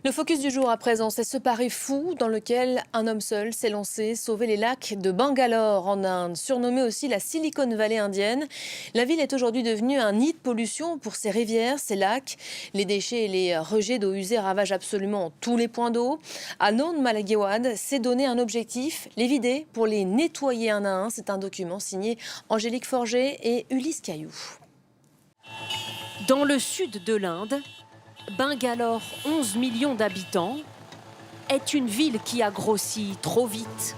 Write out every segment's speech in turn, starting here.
Le focus du jour à présent, c'est ce pari fou dans lequel un homme seul s'est lancé sauver les lacs de Bangalore en Inde, surnommée aussi la Silicon Valley indienne. La ville est aujourd'hui devenue un nid de pollution pour ses rivières, ses lacs. Les déchets et les rejets d'eau usée ravagent absolument tous les points d'eau. Anand Malagewad s'est donné un objectif, les vider pour les nettoyer un à un. C'est un document signé Angélique Forget et Ulysse Caillou. Dans le sud de l'Inde, Bangalore, 11 millions d'habitants, est une ville qui a grossi trop vite.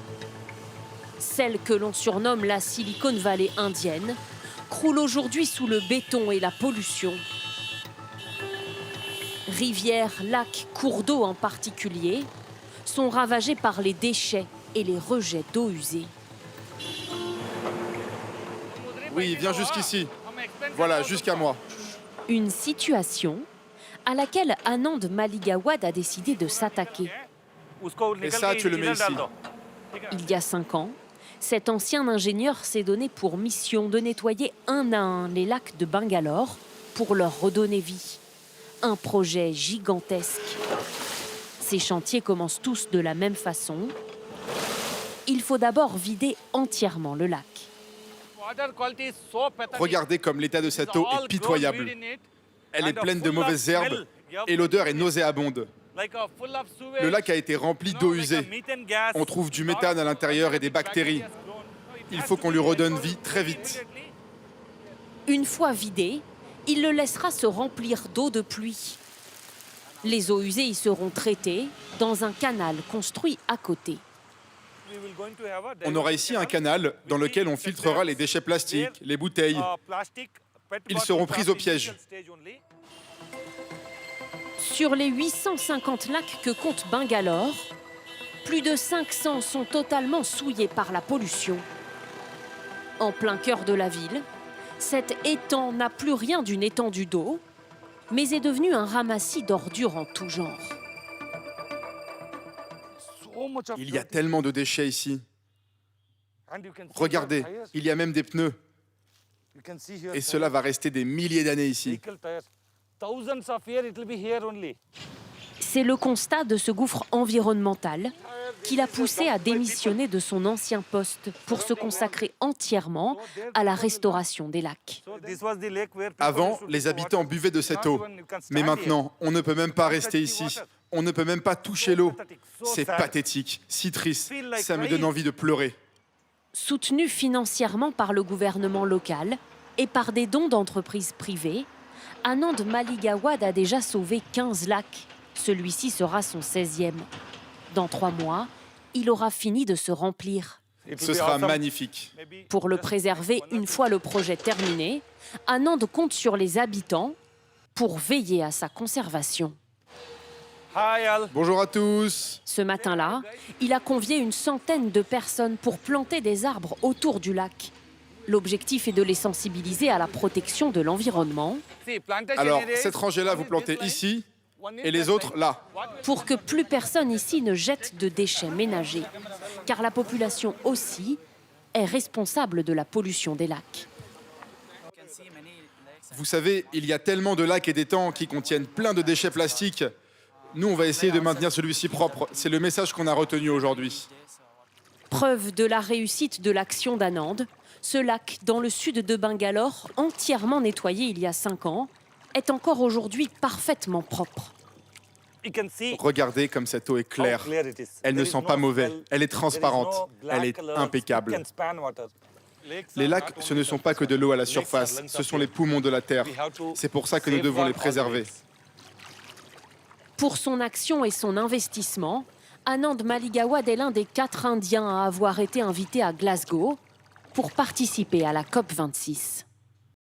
Celle que l'on surnomme la Silicon Valley indienne croule aujourd'hui sous le béton et la pollution. Rivières, lacs, cours d'eau en particulier sont ravagés par les déchets et les rejets d'eau usée. Oui, viens jusqu'ici. Voilà, jusqu'à moi. Une situation à laquelle Anand Malagewad a décidé de s'attaquer. Et ça, tu le mets ici. Il y a 5 ans, cet ancien ingénieur s'est donné pour mission de nettoyer un à un les lacs de Bangalore pour leur redonner vie. Un projet gigantesque. Ces chantiers commencent tous de la même façon. Il faut d'abord vider entièrement le lac. Regardez comme l'état de cette eau est pitoyable. Elle est pleine de mauvaises herbes et l'odeur est nauséabonde. Le lac a été rempli d'eau usée. On trouve du méthane à l'intérieur et des bactéries. Il faut qu'on lui redonne vie très vite. Une fois vidé, il le laissera se remplir d'eau de pluie. Les eaux usées y seront traitées dans un canal construit à côté. On aura ici un canal dans lequel on filtrera les déchets plastiques, les bouteilles. Ils seront pris au piège. Sur les 850 lacs que compte Bangalore, plus de 500 sont totalement souillés par la pollution. En plein cœur de la ville, cet étang n'a plus rien d'une étendue d'eau, mais est devenu un ramassis d'ordures en tout genre. Il y a tellement de déchets ici. Regardez, il y a même des pneus. Et cela va rester des milliers d'années ici. C'est le constat de ce gouffre environnemental qui l'a poussé à démissionner de son ancien poste pour se consacrer entièrement à la restauration des lacs. Avant, les habitants buvaient de cette eau. Mais maintenant, on ne peut même pas rester ici. On ne peut même pas toucher l'eau. C'est pathétique, si triste. Ça me donne envie de pleurer. Soutenu financièrement par le gouvernement local et par des dons d'entreprises privées, Anand Malagewad a déjà sauvé 15 lacs. Celui-ci sera son 16e. Dans 3 mois, il aura fini de se remplir. Ce sera magnifique. Pour le préserver une fois le projet terminé, Anand compte sur les habitants pour veiller à sa conservation. Bonjour à tous. Ce matin-là, il a convié une centaine de personnes pour planter des arbres autour du lac. L'objectif est de les sensibiliser à la protection de l'environnement. Alors, cette rangée-là, vous plantez ici et les autres là. Pour que plus personne ici ne jette de déchets ménagers. Car la population aussi est responsable de la pollution des lacs. Vous savez, il y a tellement de lacs et d'étangs qui contiennent plein de déchets plastiques. Nous, on va essayer de maintenir celui-ci propre. C'est le message qu'on a retenu aujourd'hui. Preuve de la réussite de l'action d'Anand, ce lac dans le sud de Bangalore, entièrement nettoyé il y a 5 ans, est encore aujourd'hui parfaitement propre. Regardez comme cette eau est claire. Elle ne sent pas mauvais. Elle est transparente. Elle est impeccable. Les lacs, ce ne sont pas que de l'eau à la surface. Ce sont les poumons de la terre. C'est pour ça que nous devons les préserver. Pour son action et son investissement, Anand Malagewad est l'un des 4 Indiens à avoir été invité à Glasgow pour participer à la COP26.